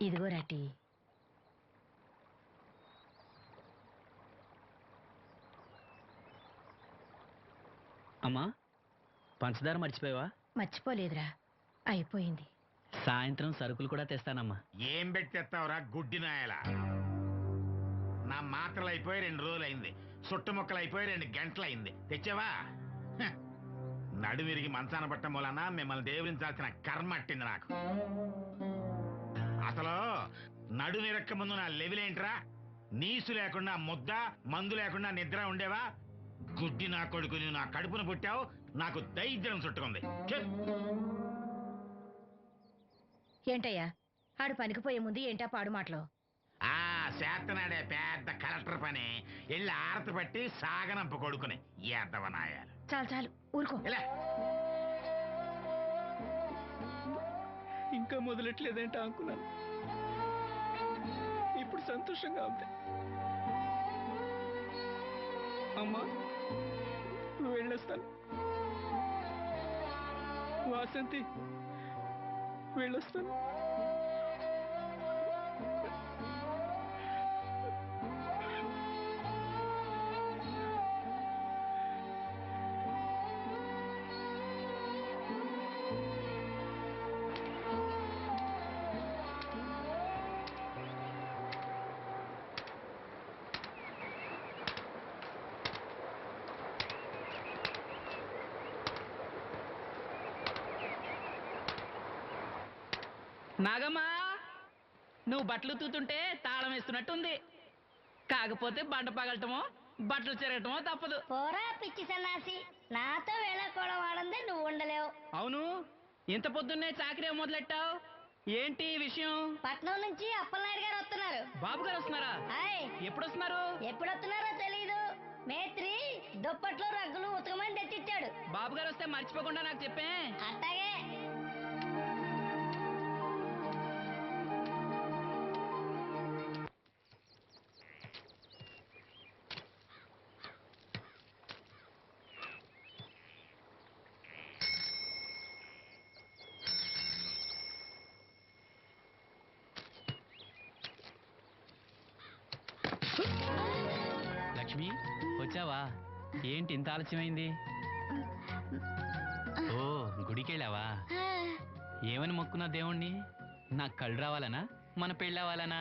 ఇదిగో రాటి. అమ్మా, పంచదార మర్చిపోయావా? మర్చిపోలేదురా, అయిపోయింది. సాయంత్రం సరుకులు కూడా తెస్తానమ్మా. ఏం పెట్టి తెస్తావురా గుడ్డి నాయలా? నా మాత్రలు అయిపోయి 2 రోజులైంది, సుట్టుముక్కలు అయిపోయి 2 గంటలైంది. తెచ్చావా? హ. నడుమిరిగి మంచాన పట్టం మూలన మిమ్మల్ని దేవురించాల్సిన కర్మ అట్టింది నాకు. అసలు నడుమిరక్క ముందు నా లెవెలేంట్రా? నీసు లేకుండా ముద్ద, మందు లేకుండా నిద్ర ఉండేవా? గుడ్డి నా కొడుకు, నువ్వు నా కడుపును పుట్టావు, నాకు దైద్యం చుట్టుకుంది. ఏంటయ్యా ఆడు పనికిపోయే ముందు ఏంటా పాడు మాటలు? ఆ చేతనాడే పెద్ద కలెక్టర్ పని. వెళ్ళి ఆరతి పట్టి సాగనంప కొడుకుని ఎద్దవనాయాలు. చాలు చాలు ఊరుకో. ఇలా ఇంకా మొదలెట్లేదేంటా అనుకున్నాను. ఇప్పుడు సంతోషంగా ఉంది. అమ్మా, నువ్వు వెళ్ళొస్తాను. వాసంతి, వెళ్ళొస్తాను. నాగమ్మా, నువ్వు బట్టలు తూతుంటే తాళం వేస్తున్నట్టుంది. కాకపోతే బండ పగలటమో బట్టలు చెరగటమో తప్పదు. పోరా పిచ్చి సన్నాసి, నాతో వేళకోవడం వాడందే నువ్వు ఉండలేవు. అవును, ఇంత పొద్దున్నే చాకరీ మొదలెట్టావు, ఏంటి విషయం? పట్నం నుంచి అప్పలనాయుడు గారు వస్తున్నారు. బాబు గారు వస్తున్నారా? హాయ్. ఎప్పుడు వస్తున్నారు? ఎప్పుడు వస్తున్నారో తెలీదు. మేత్రి దుప్పట్లు రగ్గులు ఉతకమని తెచ్చిచ్చాడు. బాబు గారు వస్తే మర్చిపోకుండా నాకు చెప్పే. అట్టాగే. లక్ష్మి, వచ్చావా? ఏంటి ఇంత ఆలస్యమైంది? ఓ, గుడికెళ్ళావా? ఏమని మొక్కున్నా దేవుణ్ణి? నాకు కళ్ళు రావాలనా, మన పెళ్ళవాలనా?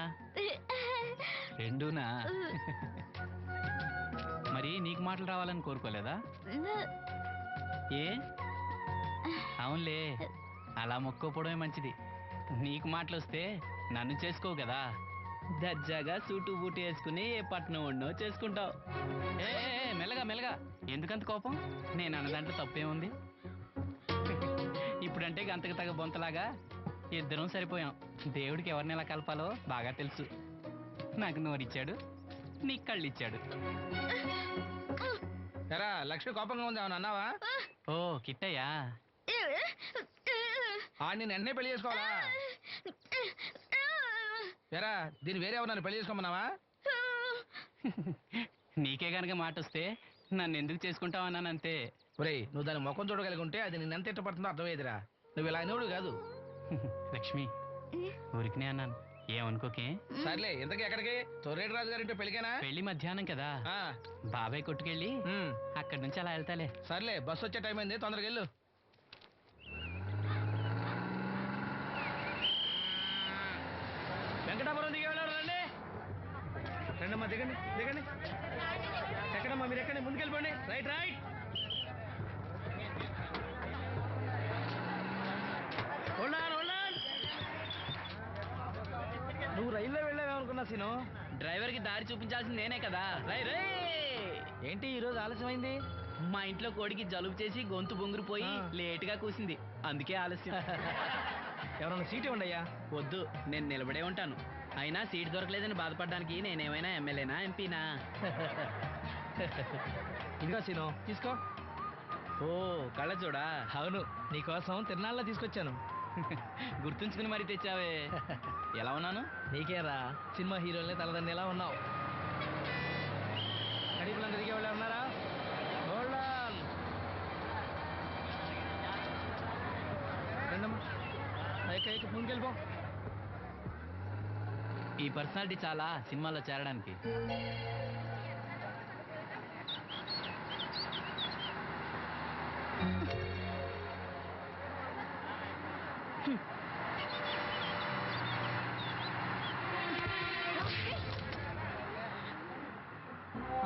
రెండూనా? మరి నీకు మాటలు రావాలని కోరుకోలేదా? ఏ? అవునులే, అలా మొక్కోపోవడమే మంచిది. నీకు మాటలు వస్తే నన్ను చేసుకోవు కదా, దర్జాగా సూటు బూటు వేసుకుని ఏ పట్నం ఉండో చేసుకుంటావు. ఏ మెల్లగా మెల్లగా, ఎందుకంత కోపం? నేను అన్న దాంట్లో తప్పేముంది? ఇప్పుడంటే గంతకు తగ్గ బొంతలాగా ఇద్దరం సరిపోయాం. దేవుడికి ఎవరిని ఎలా కలపాలో బాగా తెలుసు. నాకు నోరిచ్చాడు, నీకు కళ్ళు ఇచ్చాడు. ఎరా లక్ష్మి కోపంగా ఉంది, అవును అన్నావా? ఓ కిట్టయ్యా, నేను వెంటనే పెళ్లి చేసుకోవాలా? ఎరా దీన్ని వేరే ఎవరు పెళ్లి చేసుకోమన్నావా? నీకే గనక మాట వస్తే నన్ను ఎందుకు చేసుకుంటావు అన్నానంతే. ఒరేయ్, నువ్వు దాని ముఖం చూడగలిగి ఉంటే అది నిన్ను ఎంత ఇష్టపడుతుందో అర్థమయ్యేదిరా. నువ్వు ఇలా అనేవాడు కాదు. లక్ష్మి, ఊరికినే అన్నాను, ఏమనుకోకే. సర్లే, ఇంతకీ ఎక్కడికి? తొర్రేటి రాజు గారింటే పెళ్ళికేనా? పెళ్లి మధ్యాహ్నం కదా, బాబాయ్ కొట్టుకెళ్ళి అక్కడి నుంచి అలా వెళ్తాలే. సర్లే, బస్సు వచ్చే టైం అయింది, తొందరగా వెళ్ళు. వెంకటాపురం దిగి వెళ్ళారు, రండి రండమ్మా, దిగండి దిగండి. ఎక్కడమ్మా మీరు? ఎక్కండి, ముందుకెళ్ళిపోండి. Right right. నువ్వు రైల్లో వెళ్ళావేమనుకున్నా సీను. డ్రైవర్కి దారి చూపించాల్సింది నేనే కదా. రై రే. ఏంటి ఈరోజు ఆలస్యమైంది? మా ఇంట్లో కోడికి జలుబు చేసి గొంతు బొంగురుపోయి లేటుగా కూసింది, అందుకే ఆలస్యం. ఎవరన్నా సీట్ ఇవ్వండియ్యా. వద్దు, నేను నిలబడే ఉంటాను. అయినా సీట్ దొరకలేదని బాధపడడానికి నేనేమైనా ఎమ్మెల్యేనా, ఎంపీనా? ఇదిగో సీను, తీసుకో. ఓ కళ్ళజోడా? అవును, నీకోసం తిరునాళ్ళ తీసుకొచ్చాను. గుర్తుంచుకుని మరీ తెచ్చావే. ఎలా ఉన్నాను? నీకేరా, సినిమా హీరోలనే తలదండి ఎలా ఉన్నావు. కడిపులంతా దిగే వాళ్ళు ఉన్నారా? రండమ్మా, ముందుకెళ్ళిపో. ఈ పర్సనాలిటీ చాలా సినిమాలో చేరడానికి.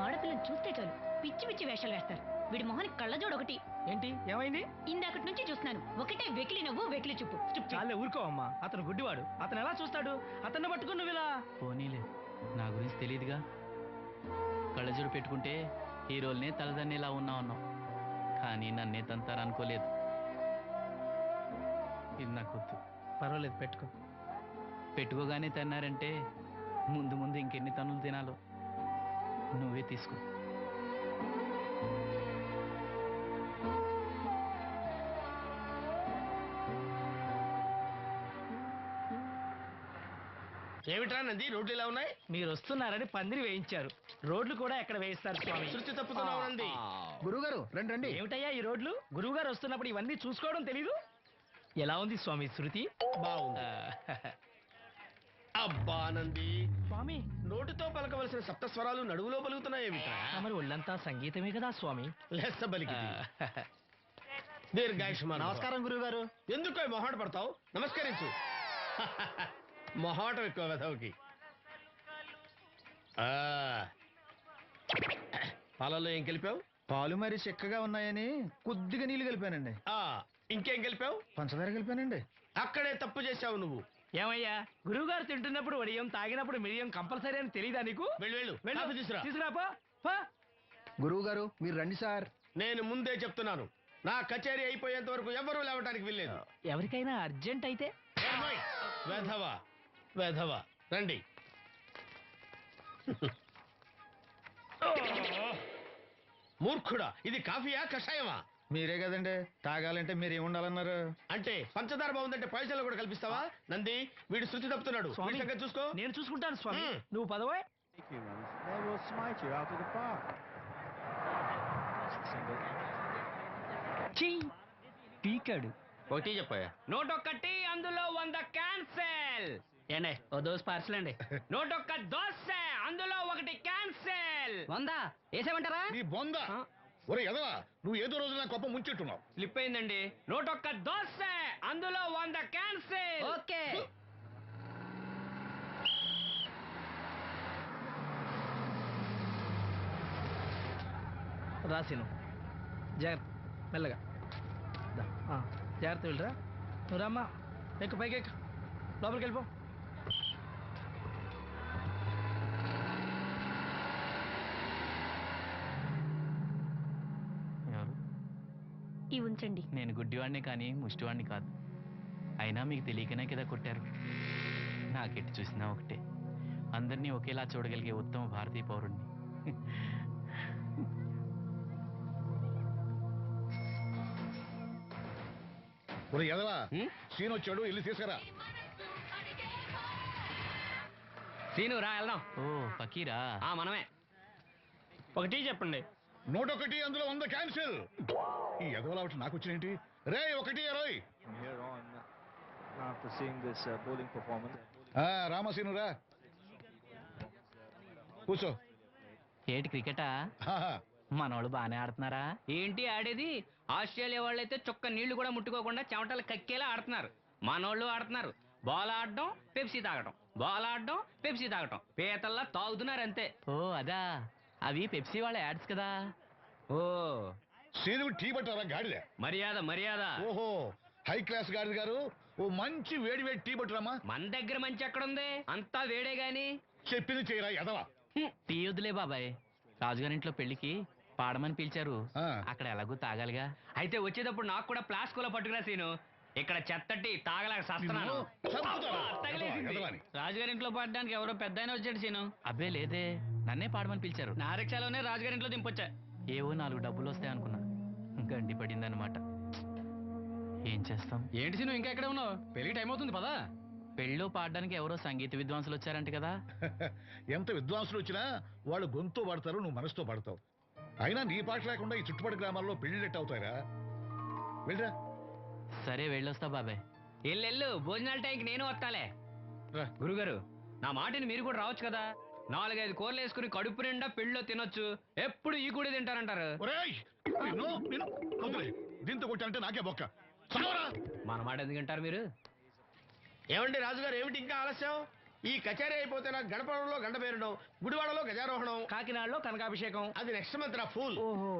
ఆడపిల్లని చూస్తే చాలు పిచ్చి పిచ్చి వేషాలు వేస్తారు. వీడి మొహానికి కళ్ళజోడు ఒకటి. ఏంటి ఏమైంది? ఇందాకటి నుంచి చూస్తున్నాను, ఒకటే వెకిలి నవ్వు వెకిలి చూపు. చాలే ఊరుకో అమ్మా, అతను గుడ్డివాడు. అతను ఎలా చూస్తాడు? అతన్ని పట్టుకుని నువ్వు ఇలా. పోనీలే, నా గురించి తెలియదుగా. కళ్ళజోడు పెట్టుకుంటే హీరోల్నే తలదన్నేలా ఉన్నావు, కానీ నన్నే తంతారనుకోలేదు. ఇది నాకు వద్దు. పర్వాలేదు, పెట్టుకో. పెట్టుకోగానే తన్నారంటే ముందు ముందు ఇంకెన్ని తన్నులు తినాలో నువ్వే తీసుకో. ఏమిట్రా నంది, రోడ్లు ఇలా ఉన్నాయి? మీరు వస్తున్నారని పందిరి వేయించారు. రోడ్లు కూడా ఎక్కడ వేయిస్తారు స్వామి? శృతి తప్పుతున్నావు నంది. గురుగారు రండి రండి. ఏమిటయ్యా ఈ రోడ్లు? గురువు గారు వస్తున్నప్పుడు ఇవన్నీ చూసుకోవడం తెలీదు? ఎలా ఉంది స్వామి శృతి? బాగుంది. అబ్బా నంది, స్వామి నోటితో పలకవలసిన సప్తస్వరాలు నడువులో పలుకుతున్నాయేమిట్రా? మరి ఒళ్ళంతా సంగీతమే కదా స్వామి. లెస్స బలికి దీర్ఘాయుష్మాన్. నమస్కారం గురువు గారు. ఎందుకో మొహాట పడతావు? నమస్కరించు. మొహాటం ఎక్కువ వెధవుకి. పాలల్లో ఏం కలిపావు? పాలు మరి చిక్కగా ఉన్నాయని కొద్దిగా నీళ్లు కలిపానండి. ఇంకేం కలిపావు? పంచదార కలిపానండి. అక్కడే తప్పు చేశావు నువ్వు. ఏమయ్యా, గురువు గారు తింటున్నప్పుడు వడియం, తాగినప్పుడు మిరియం కంపల్సరీ అని తెలీదా నీకు? వెళ్ళు వెళ్ళు. కాఫీ తీసురా. తీసురా పో. పో. గురువు గారు మీరు రండి సార్. నేను ముందే చెప్తున్నాను, నా కచేరీ అయిపోయేంత వరకు ఎవరూ లేవటానికి వెళ్ళలేదు. ఎవరికైనా అర్జెంట్ అయితే వెధవా వెధవా రండి. మూర్ఖుడా, ఇది కాఫీయా కషాయమా? మీరే కదండి తాగాలంటే మీరు ఏముండాలన్నారు? అంటే పంచదార బాగుందంటే పైసలు కూడా కల్పిస్తావా? నంది, వీడు శృతి తప్పుతున్నాడు. స్వామి, వీడి సంగతి చూసుకో. నేను చూసుకుంటాను స్వామి. మ్మ్. నువ్వు పదవే. పీకాడు. ఒకటి చెప్పాయా? 101 అందులో 100 క్యాన్సెల్. ఏండే ఓ దోశ పార్సల్ అండి. 101 దోశ అందులో 1 క్యాన్సెల్. 100 వేసేమంటారా? నీ బొంద. ఒరే ఎదవా, నువ్వు ఏదో రోజు నా గొప్ప ముంచెట్టున్నావు. స్లిప్ అయిందండి. 101 దోశ అందులో 100 క్యాన్సెల్. ఓకే. రాసిను జాగ్రత్త, మెల్లగా దా. జాగ్రత్త వెళ్ళరా. నువ్వు రామ్మా, ఎక్కు పైకి ఎక్కు, లోపలికి వెళ్ళిపో. ఎవరు? ఈ ఉంచండి. నేను గుడ్డివాడిని కానీ ముష్టివాడిని కాదు. అయినా మీకు తెలియకనే కదా కొట్టారు. నాకెట్టి చూసినా ఒకటే, అందరినీ ఒకేలా చూడగలిగే ఉత్తమ భారతీయ పౌరుణ్ణి. ఒరే ఎదవా, సీన్ వచ్చాడు, ఇల్లు తీసుకురా. సీను రా వెళ్దాం. ఓ ఫకీరా? మనమే. ఒకటి చెప్పండి. 101 అందులో 100 క్యాన్సిల్. ఈ ఎదవలా ఒకటి నాకు వచ్చినేంటి? రే 120. Here on, after seeing this bowling performance, రామసీను రా, కూర్చో. ఏటి క్రికెటా? ఆహా. మనోళ్ళు బాగానే ఆడుతున్నారా? ఏంటి ఆడేది? ఆస్ట్రేలియా వాళ్ళైతే చుక్క నీళ్లు కూడా ముట్టుకోకుండా చెమటలు కక్కేలా ఆడుతున్నారు. మనోళ్ళు ఆడుతున్నారు బాల్ ఆడడం, పెప్సీ తాగటం, బాల్ ఆడడం, పెప్సీ తాగటం, పీతల్లా తాగుతున్నారు అంతే. ఓ అదా, అవి పెప్సీ వాళ్ళ యాడ్స్ కదా. ఓ సీను టీ పట్టారా గాడిద? మర్యాద మర్యాద. ఓహో, హై క్లాస్ గాడిద గారు, ఓ మంచి వేడి వేడి టీ పట్టురామా. మన దగ్గర మంచి ఎక్కడుంది? అంతా వేడే గాని. చెప్పింది చేయరా ఎదవా. టీ వద్దులే బాబాయ్, రాజుగారింట్లో పెళ్లికి పాడమని పిలిచారు. ఆ. అక్కడ ఎలాగూ తాగాలిగా. అయితే వచ్చేటప్పుడు నాకు కూడా ప్లాస్కోలో పట్టుకురా సీను. ఇక్కడ చెత్తటి తాగలేక సస్తున్నాను. చంపుతారా? తగిలేసింది. ఎదవాని. రాజుగారింట్లో పాడడానికి ఎవరో పెద్ద ఆయన వచ్చాడు సీను. అబ్బే లేదే, నన్నే పాడమని పిలిచారు. నా రిక్షాలోనే రాజుగారింట్లో దింపొచ్చా. ఏవో 4 డబ్బులు వస్తాయి అనుకున్నా, గండి పడిందనమాట. ఏం చేస్తాం? ఏంటి సీను ఇంకా ఎక్కడ ఉన్నావు? పెళ్లి టైం అవుతుంది పదా. పెళ్ళిలో పాడడానికి ఎవరో సంగీత విద్వాంసులు వచ్చారంట కదా. ఎంత విద్వాంసులు వచ్చినా వాళ్ళు గొంతు పడతారు, నువ్వు మనసుతో పడతావు. అయినా నీ పాట లేకుండా ఈ చుట్టుపక్కల గ్రామాల్లో పెళ్లిళ్ళెట్ అవుతాయిరా. వెళ్ళరా. సరే వెళ్ళొస్తా బాబాయ్. ఎల్లెళ్ళు, భోజనాల టైంకి నేను వస్తాలే. గురుగారు నా మాటిని మీరు కూడా రావచ్చు కదా 4-5 కూరలు వేసుకుని కడుపు నిండా పెళ్ళిలో తినొచ్చు ఎప్పుడు ఈ కూడా తింటారంటారు. ఒరేయ్ వదిలే. దీంతో కొట్టానంటే నాకే బొక్క చావరా. మన మాట ఎందుకు వింటారు మీరు? ఏమండి రాజుగారు, ఏమిటి ఇంకా ఆలస్యం? ఈ కచేరీ అయిపోతే నాకు గణపవరంలో గండ పేరడం, గుడివాడలో గజారోహణం, కాకినాడలో కనకాభిషేకం. అది నెక్స్ట్ మంత్ నా ఫూల్. ఓహో,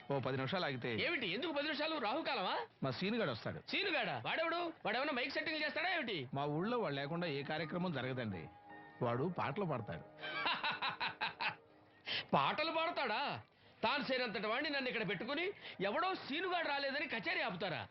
ఓ 10 నిమిషాలు ఆగితే ఏమిటి ఎందుకు 10 నిమిషాలు? రాహుకాలమా? మా సీనుగాడు వస్తాడు. సీనుగాడా? వాడెవడు? వాడేమన్నా మైక్ సెట్టింగ్ చేస్తాడా ఏమిటి? మా ఊళ్ళో వాడు లేకుండా ఏ కార్యక్రమం జరగదండి. వాడు పాటలు పాడతాడు. పాటలు పాడతాడా? తాను సేనంతటి వాడిని నన్ను ఇక్కడ పెట్టుకుని ఎవడో సీనుగాడు రాలేదని కచేరీ ఆపుతారా?